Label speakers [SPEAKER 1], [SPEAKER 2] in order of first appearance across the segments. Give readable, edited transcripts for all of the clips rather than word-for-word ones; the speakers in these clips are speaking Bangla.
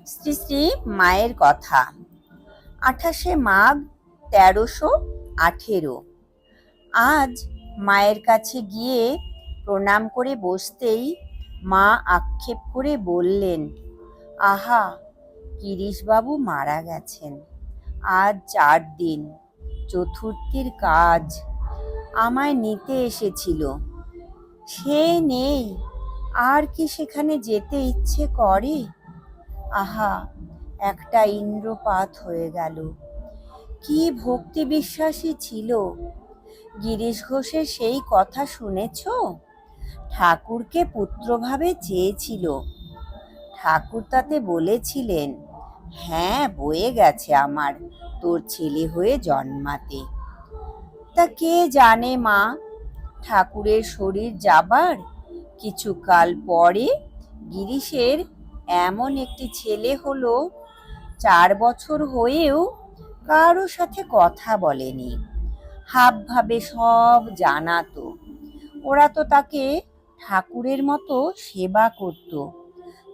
[SPEAKER 1] শ্রী শ্রী মায়ের কথা। 28শে মাঘ 1318। আজ মায়ের কাছে গিয়ে প্রণাম করে বসতেই মা আক্ষেপ করে বললেন, আহা, গিরিশবাবু মারা গেছেন। আজ 4 দিন, চতুর্থীর কাজ। আমায় নিতে এসেছিল, সে নেই। আর কি সেখানে যেতে ইচ্ছে করে? আহা, একটা ইন্দ্রপাত হয়ে গেল। কি ভক্তি বিশ্বাসী ছিল। গিরিশ ঘোষের সেই কথা শুনেছ? ঠাকুরকে পুত্রভাবে চেয়েছিল। ঠাকুর তাতে বলেছিলেন, হ্যাঁ, বয়ে গেছে আমার তোর ছেলে হয়ে জন্মাতে। তা কে জানে মা, ঠাকুরের শরীর যাবার কিছুকাল পরে গিরিশের এমন একটি ছেলে হলো, 4 বছর হয়েও কারো সাথে কথা বলেনি। হাব ভাবে সব জানাতো। ওরা তো তাকে ঠাকুরের মতো সেবা করত।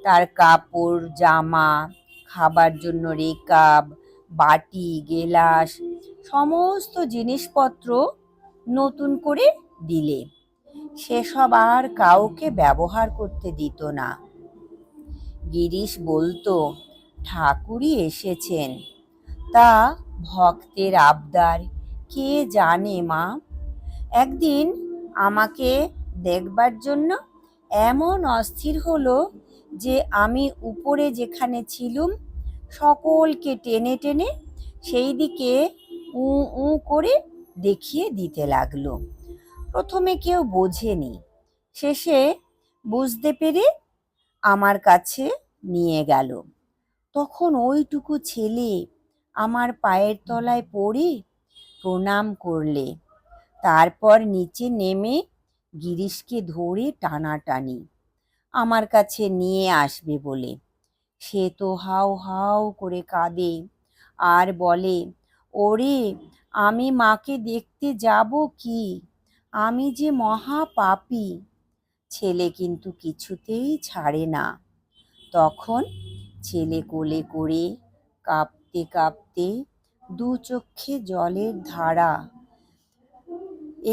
[SPEAKER 1] তার কাপড় জামা, খাবার জন্য রেকাব, বাটি গেলাস, সমস্ত জিনিসপত্র নতুন করে দিলে সেসব আর কাউকে ব্যবহার করতে দিত না। গিরিশ বলতো, ঠাকুরই এসেছেন, তা ভক্তের আবদার কে জানে মা। একদিন আমাকে দেখবার জন্য এমন অস্থির হলো যে আমি উপরে যেখানে ছিলুম সকলকে টেনে টেনে সেই দিকে উ উ করে দেখিয়ে দিতে লাগলো। প্রথমে কেউ বোঝেনি, শেষে বুঝতে পেরে আমার কাছে নিয়ে গেল। তখন ওইটুকু ছেলে আমার পায়ের তলায় পড়ে প্রণাম করলে। তারপর নিচে নেমে গিরিশকে ধরে টানাটানি আমার কাছে নিয়ে আসবে বলে। সে তো হাউ হাউ করে কাঁদে আর বলে, ওরে, আমি মাকে দেখতে যাব কি? আমি যে মহা পাপী। ছেলে কিন্তু কিছুতেই ছাড়ে না। তখন ছেলে কোলে করে কাঁপতে কাঁপতে 2 চক্ষে জলের ধারা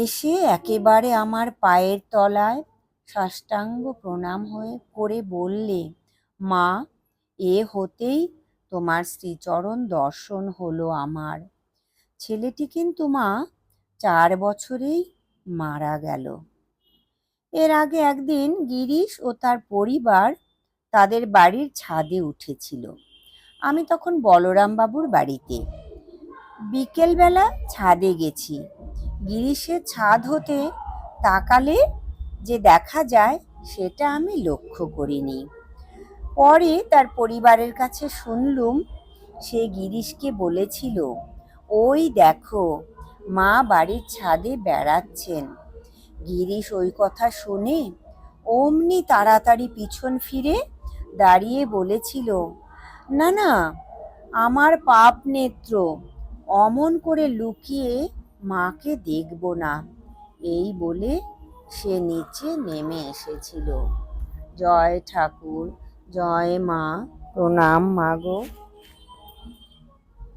[SPEAKER 1] এসে একেবারে আমার পায়ের তলায় সাষ্টাঙ্গ প্রণাম করে বললে, মা, এ হতেই তোমার শ্রীচরণ দর্শন হলো আমার। ছেলেটি কিন্তু মা 4 বছরেই মারা গেল। এর আগে একদিন গিরিশ ও তার পরিবার তাদের বাড়ির ছাদে উঠেছিল। আমি তখন বলরাম বাবুর বাড়িতে। বিকেলবেলা ছাদে গেছি। গিরিশের ছাদ হতে তাকালে যে দেখা যায় সেটা আমি লক্ষ্য করিনি। পরে তার পরিবারের কাছে শুনলুম সে গিরিশকে বলেছিল, ওই দেখো, মা বাড়ির ছাদে বেড়াচ্ছেন। গিরিশ ওই কথা শুনে অমনি তাড়াতাড়ি পিছন ফিরে দাঁড়িয়ে বলেছিল, না না, আমার পাপ নেত্র, অমন করে লুকিয়ে মাকে দেখব না। এই বলে সে নিচে নেমে এসেছিল। জয় ঠাকুর, জয় মা, প্রণাম মা গো।